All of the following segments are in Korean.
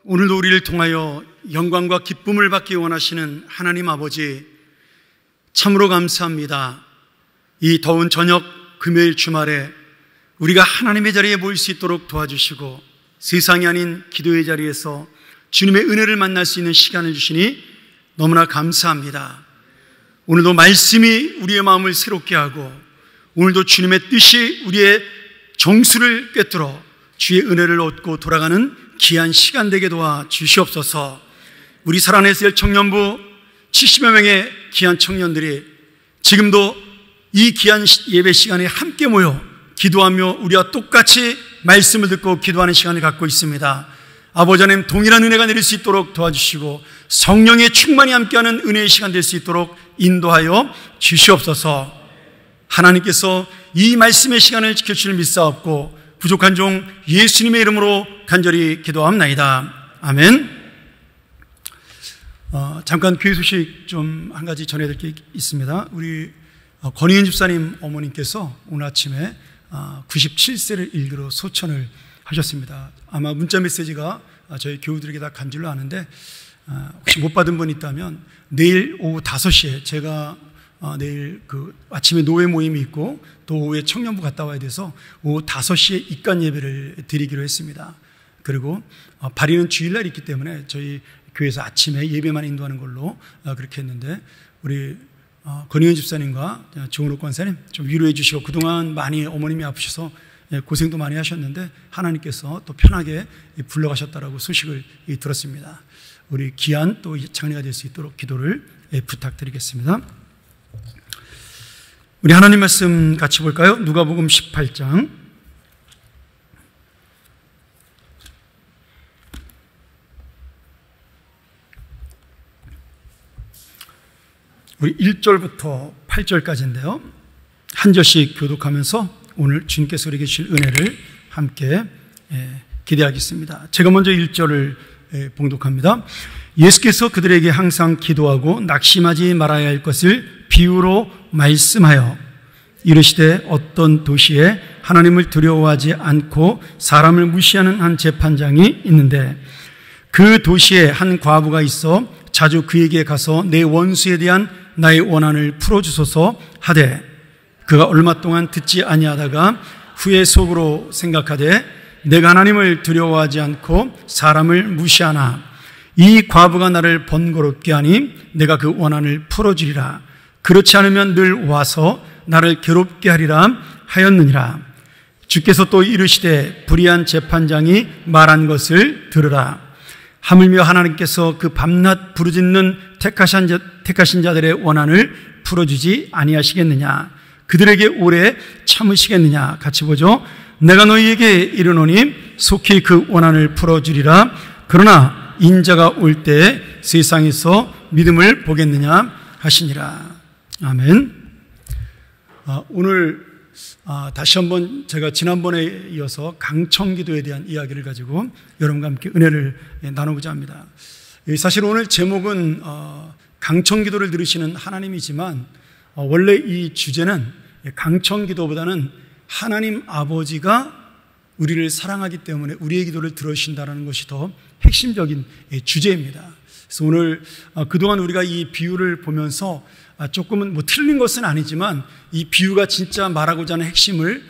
오늘도 우리를 통하여 영광과 기쁨을 받기 원하시는 하나님 아버지, 참으로 감사합니다. 이 더운 저녁 금요일 주말에 우리가 하나님의 자리에 모일 수 있도록 도와주시고 세상이 아닌 기도의 자리에서 주님의 은혜를 만날 수 있는 시간을 주시니 너무나 감사합니다. 오늘도 말씀이 우리의 마음을 새롭게 하고 오늘도 주님의 뜻이 우리의 정수를 꿰뚫어 주의 은혜를 얻고 돌아가는 귀한 시간 되게 도와 주시옵소서. 우리 살아내실 청년부 70여 명의 귀한 청년들이 지금도 이 귀한 예배 시간에 함께 모여 기도하며 우리와 똑같이 말씀을 듣고 기도하는 시간을 갖고 있습니다. 아버지 하나님, 동일한 은혜가 내릴 수 있도록 도와주시고 성령의 충만히 함께하는 은혜의 시간 될 수 있도록 인도하여 주시옵소서. 하나님께서 이 말씀의 시간을 지켜주실 믿사옵고 부족한 종 예수님의 이름으로 간절히 기도합나이다. 아멘. 잠깐 교회 소식 좀 한 가지 전해드릴 게 있습니다. 우리 권희은 집사님 어머님께서 오늘 아침에 97세를 일기로 소천을 하셨습니다. 아마 문자 메시지가 저희 교우들에게 다 간 줄로 아는데 혹시 못 받은 분 있다면 내일 오후 5시에 제가 내일 아침에 노회 모임이 있고 또 오후에 청년부 갔다 와야 돼서 오후 5시에 입간 예배를 드리기로 했습니다. 그리고 발의는 주일날 있기 때문에 저희 교회에서 아침에 예배만 인도하는 걸로 그렇게 했는데 우리 권희은 집사님과 조은옥 권사님 좀 위로해 주시고 그동안 많이 어머님이 아프셔서 고생도 많이 하셨는데 하나님께서 또 편하게 불러가셨다라고 소식을 들었습니다. 우리 귀한 또 장례가 될 수 있도록 기도를 부탁드리겠습니다. 우리 하나님 말씀 같이 볼까요? 누가복음 18장 우리 1절부터 8절까지인데요. 한 절씩 교독하면서 오늘 주님께서 우리에게 주실 은혜를 함께 기대하겠습니다. 제가 먼저 1절을 봉독합니다. 예수께서 그들에게 항상 기도하고 낙심하지 말아야 할 것을 비유로 말씀하여 이르시되 어떤 도시에 하나님을 두려워하지 않고 사람을 무시하는 한 재판장이 있는데 그 도시에 한 과부가 있어 자주 그에게 가서 내 원수에 대한 나의 원한을 풀어주소서 하되 그가 얼마 동안 듣지 아니하다가 후에 속으로 생각하되 내가 하나님을 두려워하지 않고 사람을 무시하나 이 과부가 나를 번거롭게 하니 내가 그 원한을 풀어주리라. 그렇지 않으면 늘 와서 나를 괴롭게 하리라 하였느니라. 주께서 또 이르시되 불의한 재판장이 말한 것을 들으라. 하물며 하나님께서 그 밤낮 부르짖는 택하신 자들의 원한을 풀어주지 아니하시겠느냐. 그들에게 오래 참으시겠느냐. 같이 보죠. 내가 너희에게 이르노니 속히 그 원한을 풀어주리라. 그러나 인자가 올 때 세상에서 믿음을 보겠느냐 하시니라. 아멘. 오늘 다시 한번 제가 지난번에 이어서 강청기도에 대한 이야기를 가지고 여러분과 함께 은혜를 나누고자 합니다. 사실 오늘 제목은 강청기도를 들으시는 하나님이지만 원래 이 주제는 강청기도보다는 하나님 아버지가 우리를 사랑하기 때문에 우리의 기도를 들어주신다는 것이 더 핵심적인 주제입니다. 그래서 오늘 그동안 우리가 이 비유를 보면서 조금은 틀린 것은 아니지만 이 비유가 진짜 말하고자 하는 핵심을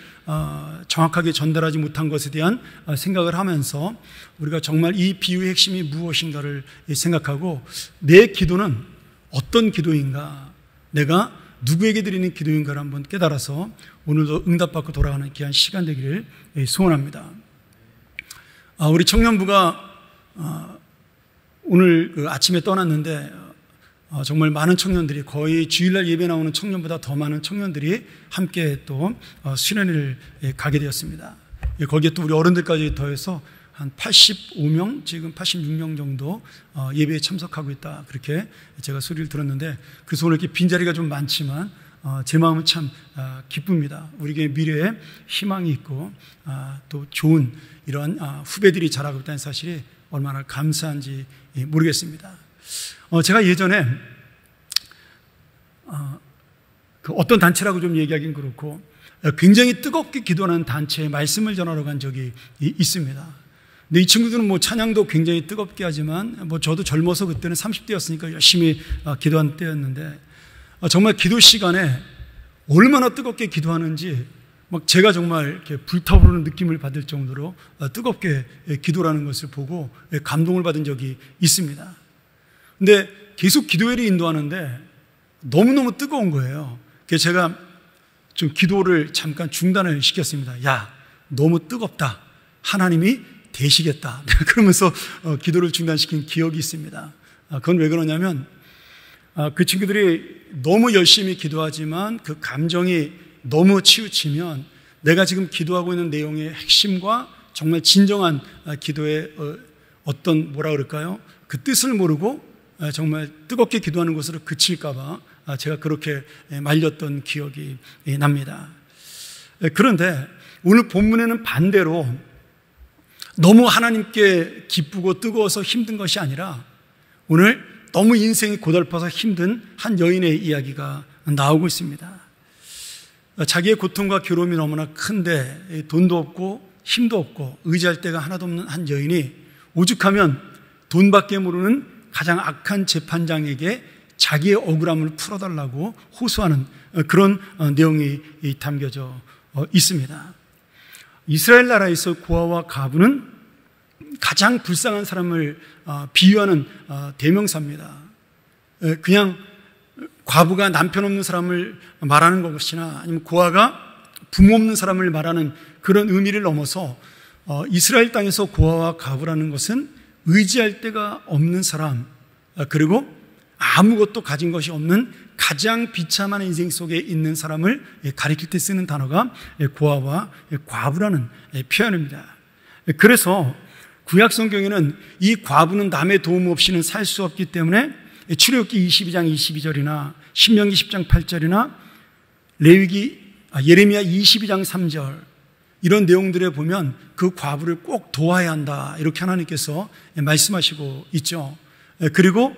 정확하게 전달하지 못한 것에 대한 생각을 하면서 우리가 정말 이 비유의 핵심이 무엇인가를 생각하고 내 기도는 어떤 기도인가, 내가 누구에게 드리는 기도인가를 한번 깨달아서 오늘도 응답받고 돌아가는 귀한 시간 되기를 소원합니다. 우리 청년부가 오늘 아침에 떠났는데 정말 많은 청년들이 거의 주일날 예배 나오는 청년보다 더 많은 청년들이 함께 또 수련회를 가게 되었습니다. 거기에 또 우리 어른들까지 더해서 한 85명, 지금 86명 정도 예배에 참석하고 있다. 그렇게 제가 소리를 들었는데 그래서 오늘 이렇게 빈자리가 좀 많지만 제 마음은 참 기쁩니다. 우리에게 미래에 희망이 있고 또 좋은 이런 후배들이 자라고 있다는 사실이 얼마나 감사한지 모르겠습니다. 제가 예전에 어떤 단체라고 좀 얘기하기는 그렇고 굉장히 뜨겁게 기도하는 단체에 말씀을 전하러 간 적이 있습니다. 근데 이 친구들은 뭐 찬양도 굉장히 뜨겁게 하지만 뭐 저도 젊어서 그때는 30대였으니까 열심히 기도한 때였는데 정말 기도 시간에 얼마나 뜨겁게 기도하는지 막 제가 정말 이렇게 불타오르는 느낌을 받을 정도로 뜨겁게 기도라는 것을 보고 감동을 받은 적이 있습니다. 근데 계속 기도회를 인도하는데 너무너무 뜨거운 거예요. 그래서 제가 좀 기도를 잠깐 중단을 시켰습니다. 야, 너무 뜨겁다. 하나님이 되시겠다. 그러면서 기도를 중단시킨 기억이 있습니다. 그건 왜 그러냐면 그 친구들이 너무 열심히 기도하지만 그 감정이 너무 치우치면 내가 지금 기도하고 있는 내용의 핵심과 정말 진정한 기도의 어떤 뭐라 그럴까요? 그 뜻을 모르고 정말 뜨겁게 기도하는 것으로 그칠까 봐 제가 그렇게 말렸던 기억이 납니다. 그런데 오늘 본문에는 반대로 너무 하나님께 기쁘고 뜨거워서 힘든 것이 아니라 오늘 너무 인생이 고달파서 힘든 한 여인의 이야기가 나오고 있습니다. 자기의 고통과 괴로움이 너무나 큰데 돈도 없고 힘도 없고 의지할 데가 하나도 없는 한 여인이 오죽하면 돈밖에 모르는 가장 악한 재판장에게 자기의 억울함을 풀어달라고 호소하는 그런 내용이 담겨져 있습니다. 이스라엘 나라에서 고아와 과부는 가장 불쌍한 사람을 비유하는 대명사입니다. 그냥 과부가 남편 없는 사람을 말하는 것이나 아니면 고아가 부모 없는 사람을 말하는 그런 의미를 넘어서 이스라엘 땅에서 고아와 과부라는 것은 의지할 데가 없는 사람, 그리고 아무것도 가진 것이 없는 가장 비참한 인생 속에 있는 사람을 가리킬 때 쓰는 단어가 고아와 과부라는 표현입니다. 그래서 구약 성경에는 이 과부는 남의 도움 없이는 살 수 없기 때문에 출애굽기 22장 22절이나 신명기 10장 8절이나 예레미야 22장 3절 이런 내용들에 보면 그 과부를 꼭 도와야 한다 이렇게 하나님께서 말씀하시고 있죠. 그리고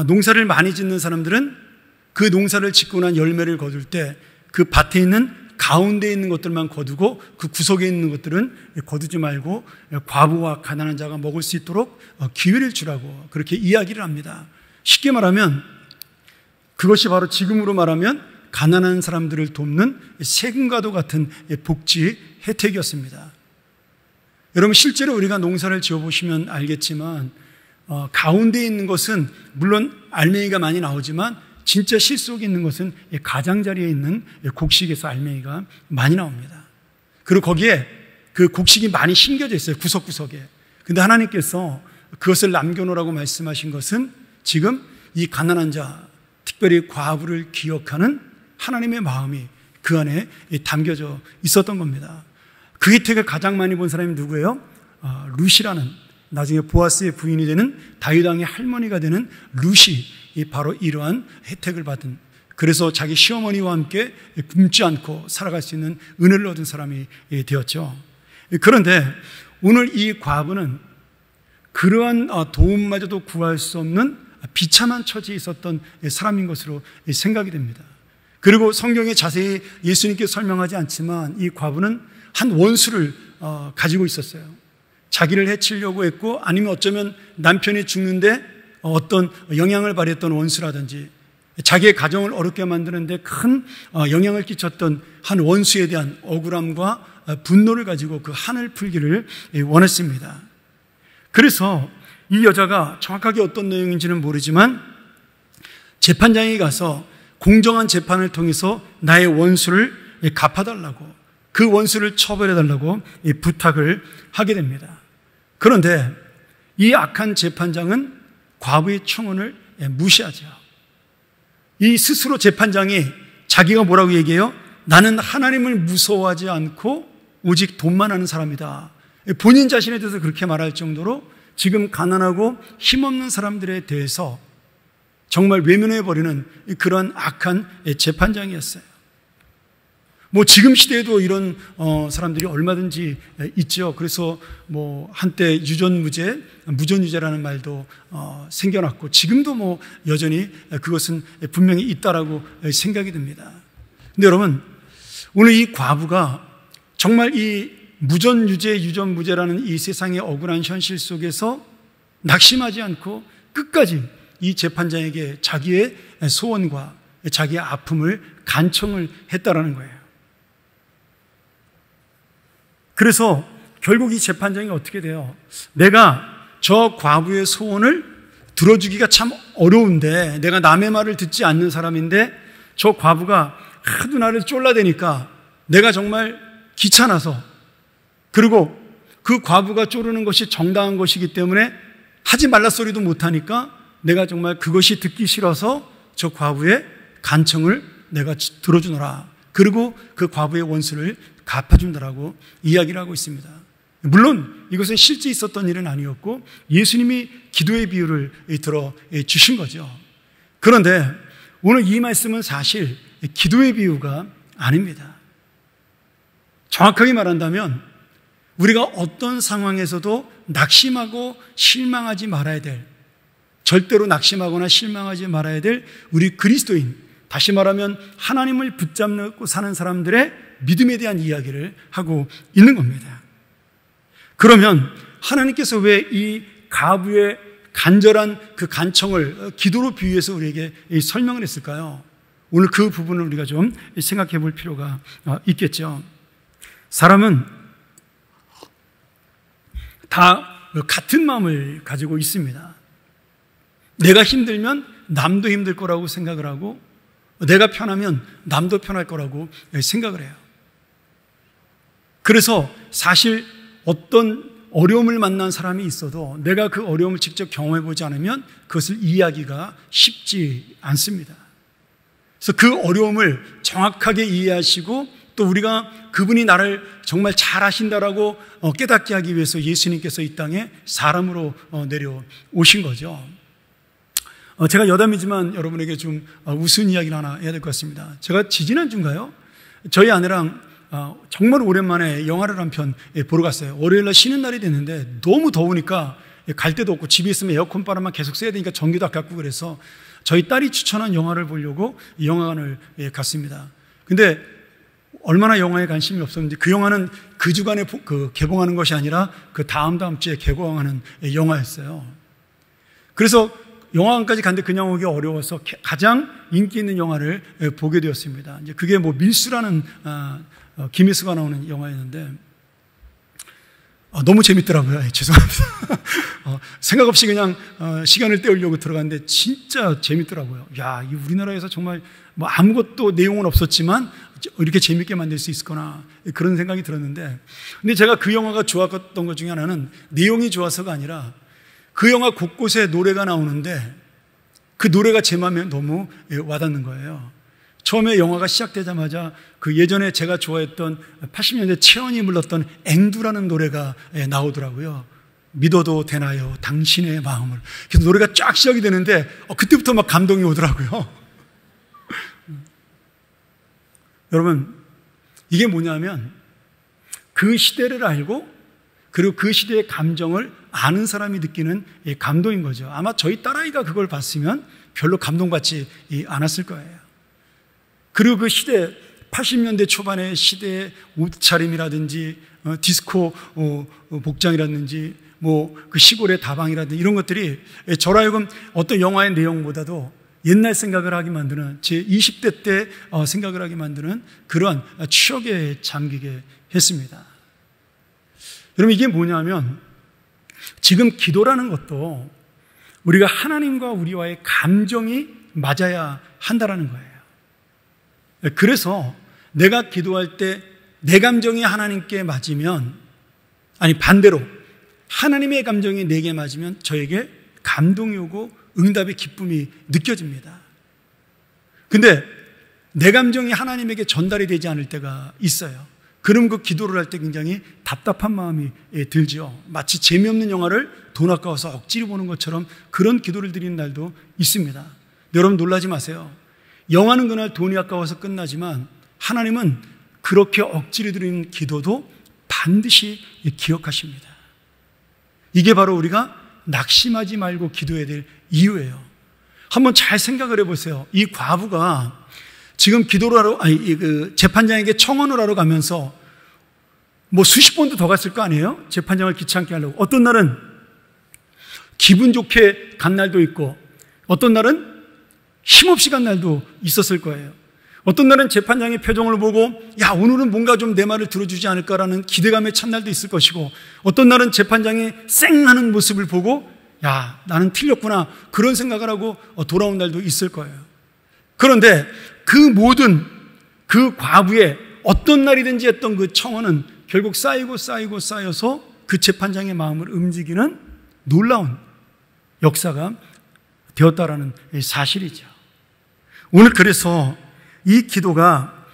농사를 많이 짓는 사람들은 그 농사를 짓고 난 열매를 거둘 때 그 밭에 있는 가운데 있는 것들만 거두고 그 구석에 있는 것들은 거두지 말고 과부와 가난한 자가 먹을 수 있도록 기회를 주라고 그렇게 이야기를 합니다. 쉽게 말하면 그것이 바로 지금으로 말하면 가난한 사람들을 돕는 세금과도 같은 복지 혜택이었습니다. 여러분 실제로 우리가 농사를 지어보시면 알겠지만 가운데 있는 것은 물론 알맹이가 많이 나오지만 진짜 실 속에 있는 것은 가장자리에 있는 곡식에서 알맹이가 많이 나옵니다. 그리고 거기에 그 곡식이 많이 심겨져 있어요. 구석구석에. 근데 하나님께서 그것을 남겨놓으라고 말씀하신 것은 지금 이 가난한 자, 특별히 과부를 기억하는 하나님의 마음이 그 안에 담겨져 있었던 겁니다. 그 혜택을 가장 많이 본 사람이 누구예요? 룻이라는 나중에 보아스의 부인이 되는 다윗 왕의 할머니가 되는 룻이 바로 이러한 혜택을 받은, 그래서 자기 시어머니와 함께 굶지 않고 살아갈 수 있는 은혜를 얻은 사람이 되었죠. 그런데 오늘 이 과부는 그러한 도움마저도 구할 수 없는 비참한 처지에 있었던 사람인 것으로 생각이 됩니다. 그리고 성경에 자세히 예수님께 설명하지 않지만 이 과부는 한 원수를 가지고 있었어요. 자기를 해치려고 했고 아니면 어쩌면 남편이 죽는데 어떤 영향을 발휘했던 원수라든지 자기의 가정을 어렵게 만드는데 큰 영향을 끼쳤던 한 원수에 대한 억울함과 분노를 가지고 그 한을 풀기를 원했습니다. 그래서 이 여자가 정확하게 어떤 내용인지는 모르지만 재판장에 가서 공정한 재판을 통해서 나의 원수를 갚아달라고, 그 원수를 처벌해달라고 부탁을 하게 됩니다. 그런데 이 악한 재판장은 과부의 청혼을 무시하죠. 이 스스로 재판장이 자기가 뭐라고 얘기해요? 나는 하나님을 무서워하지 않고 오직 돈만 하는 사람이다. 본인 자신에 대해서 그렇게 말할 정도로 지금 가난하고 힘없는 사람들에 대해서 정말 외면해버리는 그런 악한 재판장이었어요. 뭐 지금 시대에도 이런 사람들이 얼마든지 있죠. 그래서 뭐 한때 유전무죄, 무전유죄라는 말도 생겨났고 지금도 뭐 여전히 그것은 분명히 있다라고 생각이 듭니다. 근데 여러분 오늘 이 과부가 정말 이 무전유죄, 유전무죄라는 이 세상의 억울한 현실 속에서 낙심하지 않고 끝까지 이 재판장에게 자기의 소원과 자기의 아픔을 간청을 했다라는 거예요. 그래서 결국 이 재판장이 어떻게 돼요? 내가 저 과부의 소원을 들어주기가 참 어려운데, 내가 남의 말을 듣지 않는 사람인데 저 과부가 하도 나를 쫄라대니까 내가 정말 귀찮아서, 그리고 그 과부가 쪼르는 것이 정당한 것이기 때문에 하지 말라 소리도 못하니까 내가 정말 그것이 듣기 싫어서 저 과부의 간청을 내가 들어주노라. 그리고 그 과부의 원수를 갚아준다라고 이야기를 하고 있습니다. 물론 이것은 실제 있었던 일은 아니었고 예수님이 기도의 비유를 들어 주신 거죠. 그런데 오늘 이 말씀은 사실 기도의 비유가 아닙니다. 정확하게 말한다면 우리가 어떤 상황에서도 낙심하고 실망하지 말아야 될, 절대로 낙심하거나 실망하지 말아야 될 우리 그리스도인, 다시 말하면 하나님을 붙잡고 사는 사람들의 믿음에 대한 이야기를 하고 있는 겁니다. 그러면 하나님께서 왜 이 과부의 간절한 그 간청을 기도로 비유해서 우리에게 설명을 했을까요? 오늘 그 부분을 우리가 좀 생각해 볼 필요가 있겠죠. 사람은 다 같은 마음을 가지고 있습니다. 내가 힘들면 남도 힘들 거라고 생각을 하고, 내가 편하면 남도 편할 거라고 생각을 해요. 그래서 사실 어떤 어려움을 만난 사람이 있어도 내가 그 어려움을 직접 경험해 보지 않으면 그것을 이해하기가 쉽지 않습니다. 그래서 그 어려움을 정확하게 이해하시고 또 우리가 그분이 나를 정말 잘 하신다라고 깨닫게 하기 위해서 예수님께서 이 땅에 사람으로 내려오신 거죠. 제가 여담이지만 여러분에게 좀 우스운 이야기를 하나 해야 될 것 같습니다. 제가 지지난주인가요? 저희 아내랑 정말 오랜만에 영화를 한 편 보러 갔어요. 월요일날 쉬는 날이 됐는데 너무 더우니까 갈 데도 없고 집에 있으면 에어컨 바람만 계속 쐬야 되니까 전기도 아깝고, 그래서 저희 딸이 추천한 영화를 보려고 영화관을 갔습니다. 근데 얼마나 영화에 관심이 없었는지, 그 영화는 그 주간에 개봉하는 것이 아니라 그 다음 주에 개봉하는 영화였어요. 그래서 영화관까지 갔는데 그냥 오기 어려워서 가장 인기 있는 영화를 보게 되었습니다. 이제 그게 뭐 밀수라는 김혜수가 나오는 영화였는데 너무 재밌더라고요. 죄송합니다. 생각 없이 그냥 시간을 때우려고 들어갔는데 진짜 재밌더라고요. 야, 이 우리나라에서 정말 뭐 아무것도 내용은 없었지만 이렇게 재밌게 만들 수 있었구나, 그런 생각이 들었는데, 근데 제가 그 영화가 좋았던 것 중에 하나는 내용이 좋아서가 아니라 그 영화 곳곳에 노래가 나오는데 그 노래가 제 마음에 너무 와닿는 거예요. 처음에 영화가 시작되자마자 그 예전에 제가 좋아했던 80년대 채원이 불렀던 앵두라는 노래가 나오더라고요. 믿어도 되나요? 당신의 마음을. 그래서 노래가 쫙 시작이 되는데 그때부터 막 감동이 오더라고요. 여러분, 이게 뭐냐면 그 시대를 알고 그리고 그 시대의 감정을 아는 사람이 느끼는 감동인 거죠. 아마 저희 딸아이가 그걸 봤으면 별로 감동받지 않았을 거예요. 그리고 그 시대, 80년대 초반의 시대의 옷차림이라든지 디스코 복장이라든지 뭐 그 시골의 다방이라든지 이런 것들이 저로 하여금 어떤 영화의 내용보다도 옛날 생각을 하게 만드는, 제 20대 때 생각을 하게 만드는 그러한 추억에 잠기게 했습니다. 여러분, 이게 뭐냐면 지금 기도라는 것도 우리가 하나님과 우리와의 감정이 맞아야 한다라는 거예요. 그래서 내가 기도할 때 내 감정이 하나님께 맞으면, 아니 반대로 하나님의 감정이 내게 맞으면 저에게 감동이 오고 응답의 기쁨이 느껴집니다. 근데 내 감정이 하나님에게 전달이 되지 않을 때가 있어요. 그럼 그 기도를 할 때 굉장히 답답한 마음이 들죠. 마치 재미없는 영화를 돈 아까워서 억지로 보는 것처럼 그런 기도를 드리는 날도 있습니다. 여러분 놀라지 마세요. 영화는 그날 돈이 아까워서 끝나지만 하나님은 그렇게 억지로 드리는 기도도 반드시 기억하십니다. 이게 바로 우리가 낙심하지 말고 기도해야 될 이유예요. 한번 잘 생각을 해보세요. 이 과부가 지금 기도를 하러, 그 재판장에게 청혼을 하러 가면서 뭐 수십 번도 더 갔을 거 아니에요? 재판장을 귀찮게 하려고. 어떤 날은 기분 좋게 간 날도 있고, 어떤 날은 힘없이 간 날도 있었을 거예요. 어떤 날은 재판장의 표정을 보고 야, 오늘은 뭔가 좀 내 말을 들어주지 않을까라는 기대감에 찬 날도 있을 것이고, 어떤 날은 재판장이 쌩하는 모습을 보고 야, 나는 틀렸구나 그런 생각을 하고 돌아온 날도 있을 거예요. 그런데 그 모든 그 과부의 어떤 날이든지 했던 그 청원은 결국 쌓여서 그 재판장의 마음을 움직이는 놀라운 역사가 되었다라는 사실이죠. 오늘 그래서 이 기도가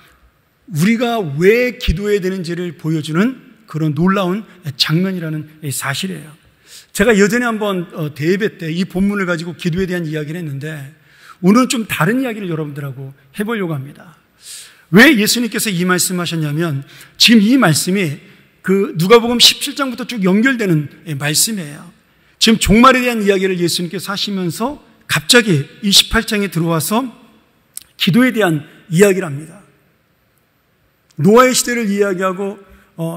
우리가 왜 기도해야 되는지를 보여주는 그런 놀라운 장면이라는 사실이에요. 제가 예전에 한번 대예배 때 이 본문을 가지고 기도에 대한 이야기를 했는데, 오늘은 좀 다른 이야기를 여러분들하고 해보려고 합니다. 왜 예수님께서 이 말씀하셨냐면, 지금 이 말씀이 그 누가복음 17장부터 쭉 연결되는 말씀이에요. 지금 종말에 대한 이야기를 예수님께서 하시면서 갑자기 이 18장에 들어와서 기도에 대한 이야기를 합니다. 노아의 시대를 이야기하고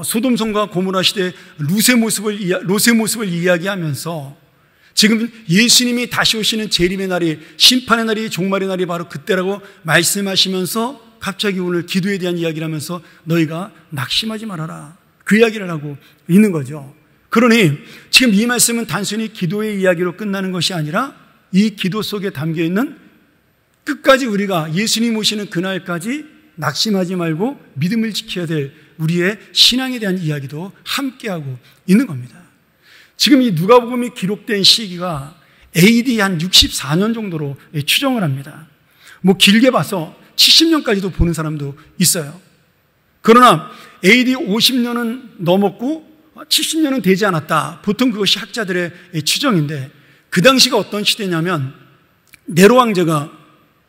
소돔성과 고모라 시대 롯의 모습을 이야기하면서 지금 예수님이 다시 오시는 재림의 날이, 심판의 날이, 종말의 날이 바로 그때라고 말씀하시면서 갑자기 오늘 기도에 대한 이야기를 하면서 너희가 낙심하지 말아라, 그 이야기를 하고 있는 거죠. 그러니 지금 이 말씀은 단순히 기도의 이야기로 끝나는 것이 아니라 이 기도 속에 담겨있는 끝까지 우리가 예수님 오시는 그날까지 낙심하지 말고 믿음을 지켜야 될 우리의 신앙에 대한 이야기도 함께하고 있는 겁니다. 지금 이 누가복음이 기록된 시기가 AD 한 64년 정도로 추정을 합니다. 뭐 길게 봐서 70년까지도 보는 사람도 있어요. 그러나 AD 50년은 넘었고 70년은 되지 않았다. 보통 그것이 학자들의 추정인데, 그 당시가 어떤 시대냐면 네로 황제가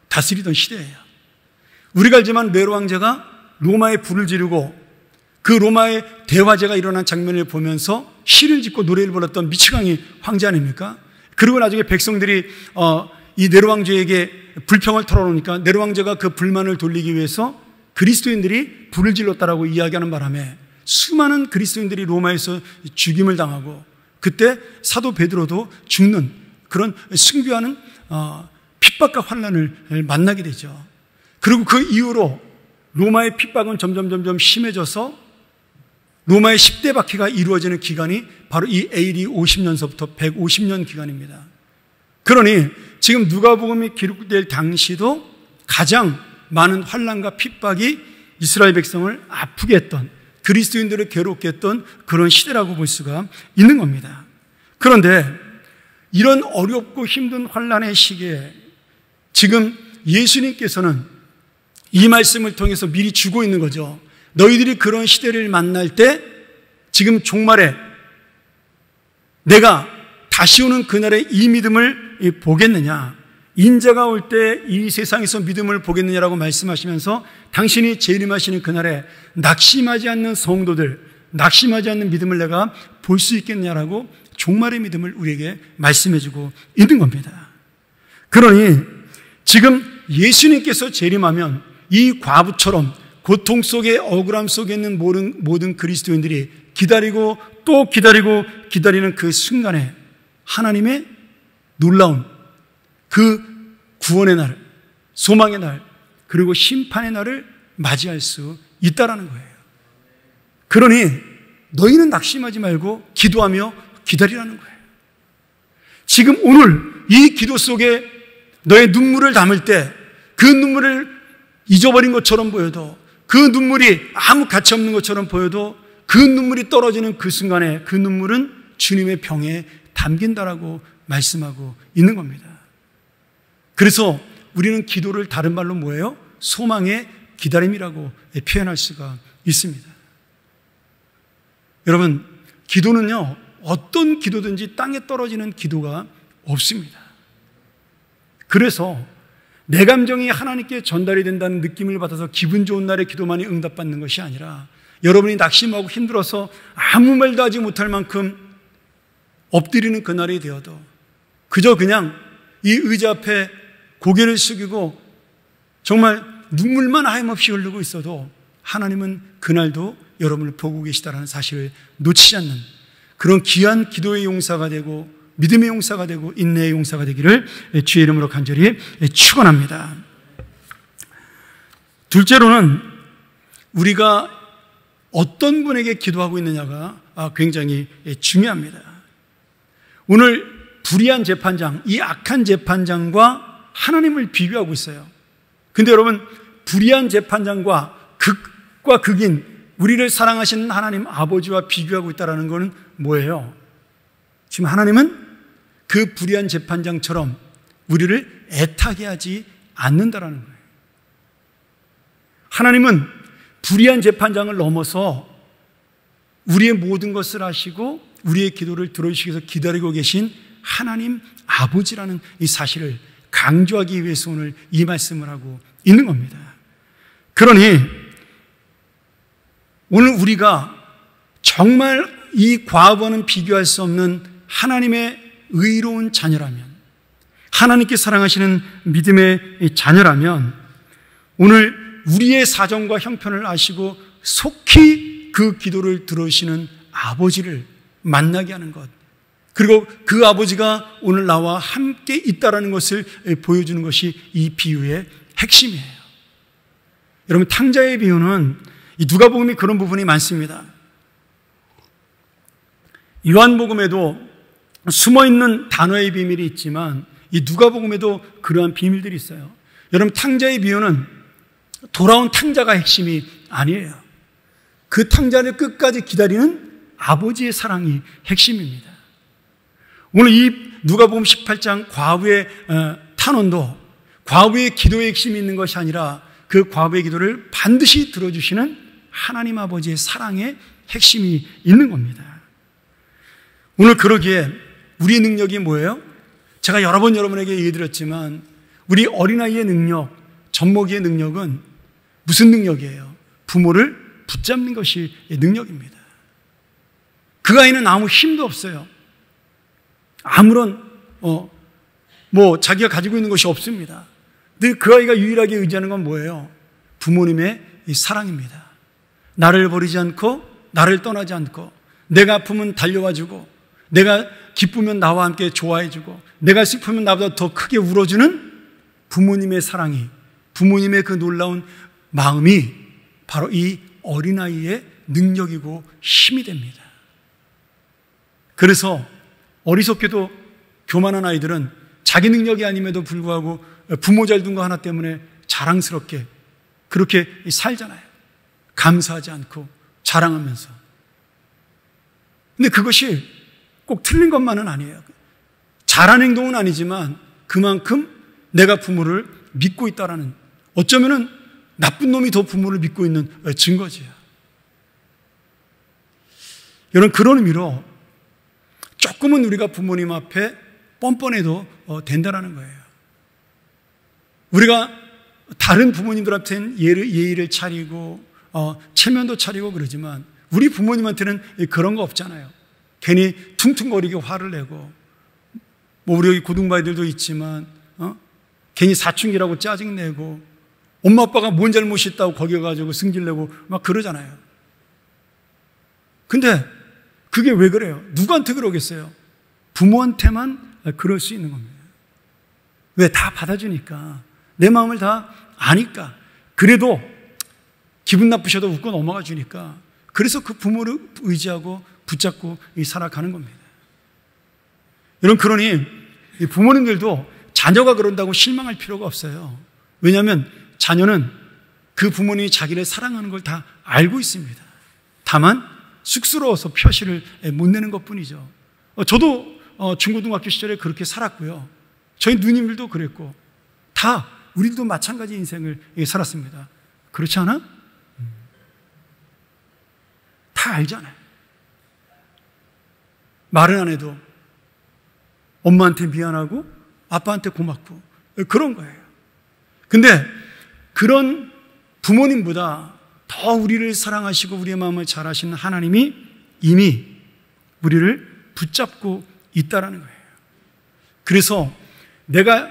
다스리던 시대예요. 우리가 알지만 네로 황제가 로마에 불을 지르고 그 로마의 대화제가 일어난 장면을 보면서 시를 짓고 노래를 불렀던 미치광이 황제 아닙니까? 그리고 나중에 백성들이 이 네로 황제에게 불평을 털어놓으니까 네로 황제가 그 불만을 돌리기 위해서 그리스도인들이 불을 질렀다라고 이야기하는 바람에 수많은 그리스도인들이 로마에서 죽임을 당하고, 그때 사도 베드로도 죽는 그런 순교하는 핍박과 환난을 만나게 되죠. 그리고 그 이후로 로마의 핍박은 점점 심해져서 로마의 10대 박해가 이루어지는 기간이 바로 이 AD 50년서부터 150년 기간입니다. 그러니 지금 누가복음이 기록될 당시도 가장 많은 환난과 핍박이 이스라엘 백성을 아프게 했던, 그리스도인들을 괴롭게 했던 그런 시대라고 볼 수가 있는 겁니다. 그런데 이런 어렵고 힘든 환난의 시기에 지금 예수님께서는 이 말씀을 통해서 미리 주고 있는 거죠. 너희들이 그런 시대를 만날 때 지금 종말에 내가 다시 오는 그날의 이 믿음을 보겠느냐, 인자가 올 때 이 세상에서 믿음을 보겠느냐라고 말씀하시면서 당신이 재림하시는 그날에 낙심하지 않는 성도들, 낙심하지 않는 믿음을 내가 볼 수 있겠느냐라고 종말의 믿음을 우리에게 말씀해주고 있는 겁니다. 그러니 지금 예수님께서 재림하면 이 과부처럼 고통 속에, 억울함 속에 있는 모든 그리스도인들이 기다리고 또 기다리는 그 순간에 하나님의 놀라운 그 구원의 날, 소망의 날, 그리고 심판의 날을 맞이할 수 있다라는 거예요. 그러니 너희는 낙심하지 말고 기도하며 기다리라는 거예요. 지금 오늘 이 기도 속에 너의 눈물을 담을 때 그 눈물을 잊어버린 것처럼 보여도, 그 눈물이 아무 가치 없는 것처럼 보여도 그 눈물이 떨어지는 그 순간에 그 눈물은 주님의 병에 담긴다라고 말씀하고 있는 겁니다. 그래서 우리는 기도를 다른 말로 뭐예요? 소망의 기다림이라고 표현할 수가 있습니다. 여러분, 기도는요, 어떤 기도든지 땅에 떨어지는 기도가 없습니다. 그래서 내 감정이 하나님께 전달이 된다는 느낌을 받아서 기분 좋은 날에 기도만이 응답받는 것이 아니라, 여러분이 낙심하고 힘들어서 아무 말도 하지 못할 만큼 엎드리는 그날이 되어도 그저 그냥 이 의자 앞에 고개를 숙이고 정말 눈물만 하염없이 흐르고 있어도 하나님은 그날도 여러분을 보고 계시다는 사실을 놓치지 않는 그런 귀한 기도의 용사가 되고 믿음의 용사가 되고 인내의 용사가 되기를 주의 이름으로 간절히 축원합니다. 둘째로는 우리가 어떤 분에게 기도하고 있느냐가 굉장히 중요합니다. 오늘 불의한 재판장, 이 악한 재판장과 하나님을 비교하고 있어요. 근데 여러분, 불의한 재판장과 극과 극인 우리를 사랑하시는 하나님 아버지와 비교하고 있다는 것은 뭐예요? 지금 하나님은 그 불의한 재판장처럼 우리를 애타게 하지 않는다라는 거예요. 하나님은 불의한 재판장을 넘어서 우리의 모든 것을 아시고 우리의 기도를 들어주시기 위해서 기다리고 계신 하나님 아버지라는 이 사실을 강조하기 위해서 오늘 이 말씀을 하고 있는 겁니다. 그러니 오늘 우리가 정말 이 과거와는 비교할 수 없는 하나님의 의로운 자녀라면, 하나님께 사랑하시는 믿음의 자녀라면 오늘 우리의 사정과 형편을 아시고 속히 그 기도를 들으시는 아버지를 만나게 하는 것, 그리고 그 아버지가 오늘 나와 함께 있다는 것을 보여주는 것이 이 비유의 핵심이에요. 여러분, 탕자의 비유는 이 누가복음이 그런 부분이 많습니다. 요한복음에도 숨어있는 단어의 비밀이 있지만 이 누가복음에도 그러한 비밀들이 있어요. 여러분, 탕자의 비유는 돌아온 탕자가 핵심이 아니에요. 그 탕자를 끝까지 기다리는 아버지의 사랑이 핵심입니다. 오늘 이 누가복음 18장 과부의 탄원도 과부의 기도의 핵심이 있는 것이 아니라 그 과부의 기도를 반드시 들어주시는 하나님 아버지의 사랑의 핵심이 있는 겁니다. 오늘 그러기에 우리의 능력이 뭐예요? 제가 여러 번 여러분에게 얘기드렸지만 우리 어린아이의 능력, 젖먹이의 능력은 무슨 능력이에요? 부모를 붙잡는 것이 능력입니다. 그 아이는 아무 힘도 없어요. 아무런 자기가 가지고 있는 것이 없습니다. 근데 그 아이가 유일하게 의지하는 건 뭐예요? 부모님의 이 사랑입니다. 나를 버리지 않고 나를 떠나지 않고 내가 아프면 달려와주고 내가 기쁘면 나와 함께 좋아해주고 내가 슬프면 나보다 더 크게 울어주는 부모님의 사랑이, 부모님의 그 놀라운 마음이 바로 이 어린아이의 능력이고 힘이 됩니다. 그래서 어리석게도 교만한 아이들은 자기 능력이 아님에도 불구하고 부모 잘 둔 거 하나 때문에 자랑스럽게 그렇게 살잖아요. 감사하지 않고 자랑하면서. 근데 그것이 꼭 틀린 것만은 아니에요. 잘한 행동은 아니지만 그만큼 내가 부모를 믿고 있다라는, 어쩌면은 나쁜 놈이 더 부모를 믿고 있는 증거지요. 여러분, 그런 의미로 조금은 우리가 부모님 앞에 뻔뻔해도 된다라는 거예요. 우리가 다른 부모님들한테는 예의를 차리고 체면도 차리고 그러지만 우리 부모님한테는 그런 거 없잖아요. 괜히 퉁퉁거리게 화를 내고, 우리 여기 고등바이들도 있지만 괜히 사춘기라고 짜증내고 엄마 아빠가 뭔 잘못이 있다고 거기 가지고 승질내고 막 그러잖아요. 근데 그게 왜 그래요? 누구한테 그러겠어요? 부모한테만 그럴 수 있는 겁니다. 왜? 다 받아주니까, 내 마음을 다 아니까. 그래도 기분 나쁘셔도 웃고 넘어가 주니까, 그래서 그 부모를 의지하고 붙잡고 살아가는 겁니다. 여러분, 그러니 부모님들도 자녀가 그런다고 실망할 필요가 없어요. 왜냐하면 자녀는 그 부모님이 자기를 사랑하는 걸 다 알고 있습니다. 다만 쑥스러워서 표시를 못 내는 것뿐이죠. 저도 중고등학교 시절에 그렇게 살았고요. 저희 누님들도 그랬고 다 우리도 마찬가지 인생을 살았습니다. 그렇지 않아? 다 알잖아요. 말은 안 해도 엄마한테 미안하고 아빠한테 고맙고 그런 거예요. 근데 그런 부모님보다 더 우리를 사랑하시고 우리의 마음을 잘 아시는 하나님이 이미 우리를 붙잡고 있다라는 거예요. 그래서 내가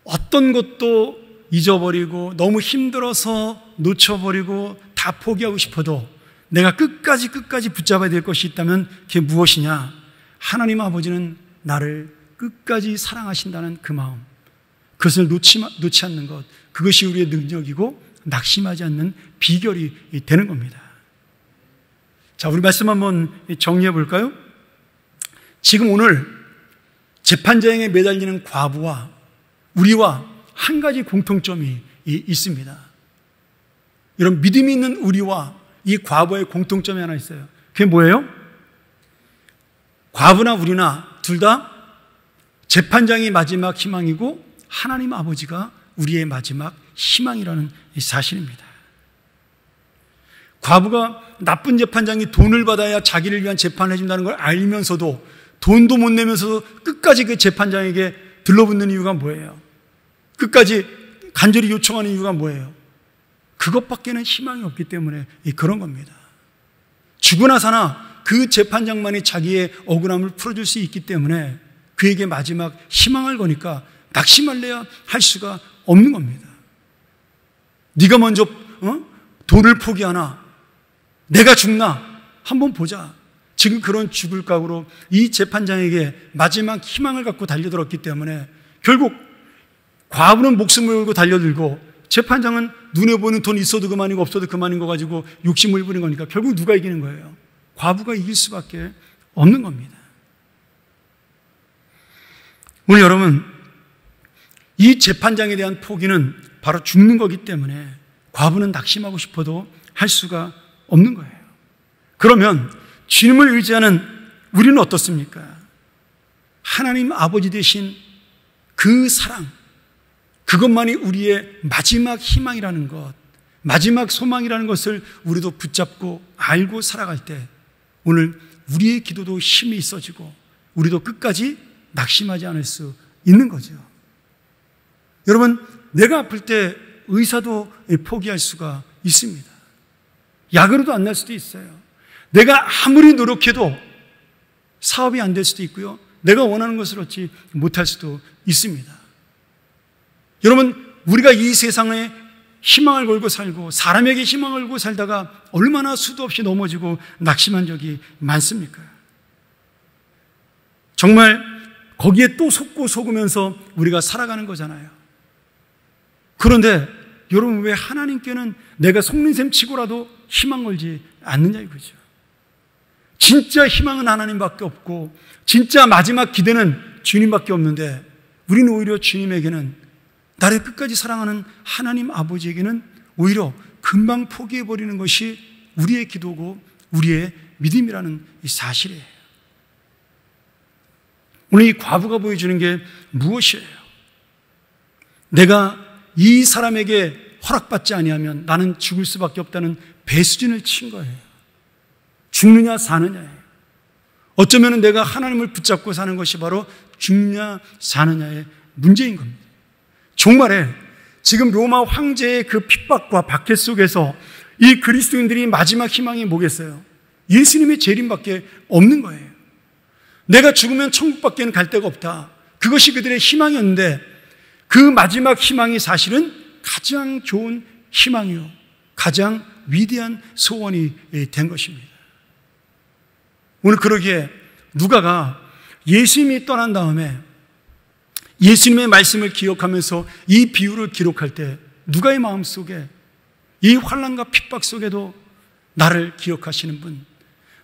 어떤 것도 잊어버리고 너무 힘들어서 놓쳐버리고 다 포기하고 싶어도 내가 끝까지 붙잡아야 될 것이 있다면 그게 무엇이냐? 하나님 아버지는 나를 끝까지 사랑하신다는 그 마음, 그것을 놓지 않는 것, 그것이 우리의 능력이고 낙심하지 않는 비결이 되는 겁니다. 자, 우리 말씀 한번 정리해 볼까요? 지금 오늘 재판장에 매달리는 과부와 우리와 한 가지 공통점이 있습니다. 이런 믿음이 있는 우리와 이 과부의 공통점이 하나 있어요. 그게 뭐예요? 과부나 우리나 둘 다 재판장이 마지막 희망이고 하나님 아버지가 우리의 마지막 희망이라는 사실입니다. 과부가 나쁜 재판장이 돈을 받아야 자기를 위한 재판을 해준다는 걸 알면서도 돈도 못 내면서도 끝까지 그 재판장에게 들러붙는 이유가 뭐예요? 끝까지 간절히 요청하는 이유가 뭐예요? 그것밖에는 희망이 없기 때문에 그런 겁니다. 죽으나 사나 그 재판장만이 자기의 억울함을 풀어줄 수 있기 때문에 그에게 마지막 희망을 거니까 낙심할래야 할 수가 없는 겁니다. 네가 먼저 돈을 포기하나? 내가 죽나? 한번 보자. 지금 그런 죽을 각오로 이 재판장에게 마지막 희망을 갖고 달려들었기 때문에 결국 과부는 목숨을 걸고 달려들고 재판장은 눈에 보이는 돈 있어도 그만이고 없어도 그만인 거 가지고 욕심을 부리는 거니까 결국 누가 이기는 거예요? 과부가 이길 수밖에 없는 겁니다. 오늘 여러분, 이 재판장에 대한 포기는 바로 죽는 거기 때문에 과부는 낙심하고 싶어도 할 수가 없는 거예요. 그러면 주님을 의지하는 우리는 어떻습니까? 하나님 아버지 되신 그 사랑, 그것만이 우리의 마지막 희망이라는 것, 마지막 소망이라는 것을 우리도 붙잡고 알고 살아갈 때 오늘 우리의 기도도 힘이 있어지고 우리도 끝까지 낙심하지 않을 수 있는 거죠. 여러분, 내가 아플 때 의사도 포기할 수가 있습니다. 약으로도 안 날 수도 있어요. 내가 아무리 노력해도 사업이 안 될 수도 있고요. 내가 원하는 것을 얻지 못할 수도 있습니다. 여러분, 우리가 이 세상에 희망을 걸고 살고 사람에게 희망을 걸고 살다가 얼마나 수도 없이 넘어지고 낙심한 적이 많습니까? 정말 거기에 또 속고 속으면서 우리가 살아가는 거잖아요. 그런데 여러분, 왜 하나님께는 내가 속는 셈 치고라도 희망 걸지 않느냐 이거죠. 진짜 희망은 하나님밖에 없고 진짜 마지막 기대는 주님밖에 없는데 우리는 오히려 주님에게는, 나를 끝까지 사랑하는 하나님 아버지에게는 오히려 금방 포기해버리는 것이 우리의 기도고 우리의 믿음이라는 이 사실이에요. 오늘 이 과부가 보여주는 게 무엇이에요? 내가 이 사람에게 허락받지 아니하면 나는 죽을 수밖에 없다는 배수진을 친 거예요. 죽느냐 사느냐예요. 어쩌면 내가 하나님을 붙잡고 사는 것이 바로 죽느냐 사느냐의 문제인 겁니다. 종말에 지금 로마 황제의 그 핍박과 박해 속에서 이 그리스도인들이 마지막 희망이 뭐겠어요? 예수님의 재림밖에 없는 거예요. 내가 죽으면 천국밖에는 갈 데가 없다. 그것이 그들의 희망이었는데 그 마지막 희망이 사실은 가장 좋은 희망이요, 가장 위대한 소원이 된 것입니다. 오늘 그러기에 누가가 예수님이 떠난 다음에 예수님의 말씀을 기억하면서 이 비유를 기록할 때 누가의 마음속에 이 환난과 핍박 속에도 나를 기억하시는 분,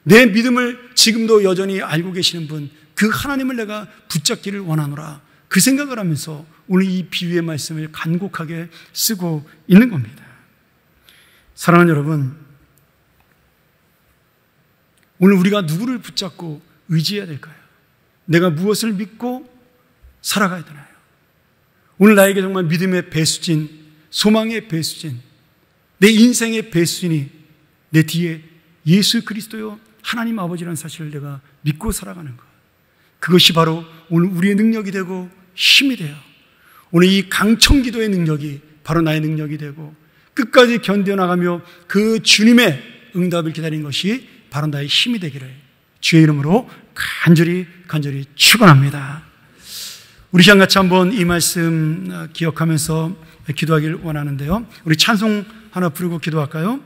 내 믿음을 지금도 여전히 알고 계시는 분, 그 하나님을 내가 붙잡기를 원하노라, 그 생각을 하면서 오늘 이 비유의 말씀을 간곡하게 쓰고 있는 겁니다. 사랑하는 여러분, 오늘 우리가 누구를 붙잡고 의지해야 될까요? 내가 무엇을 믿고 살아가야 되나요? 오늘 나에게 정말 믿음의 배수진, 소망의 배수진, 내 인생의 배수진이 내 뒤에 예수 그리스도요 하나님 아버지라는 사실을 내가 믿고 살아가는 것, 그것이 바로 오늘 우리의 능력이 되고 힘이 돼요. 오늘 이 강청기도의 능력이 바로 나의 능력이 되고 끝까지 견뎌나가며 그 주님의 응답을 기다리는 것이 바로 나의 힘이 되기를 주의 이름으로 간절히 축원합니다. 우리 시간 같이 한번 이 말씀 기억하면서 기도하기를 원하는데요. 우리 찬송 하나 부르고 기도할까요?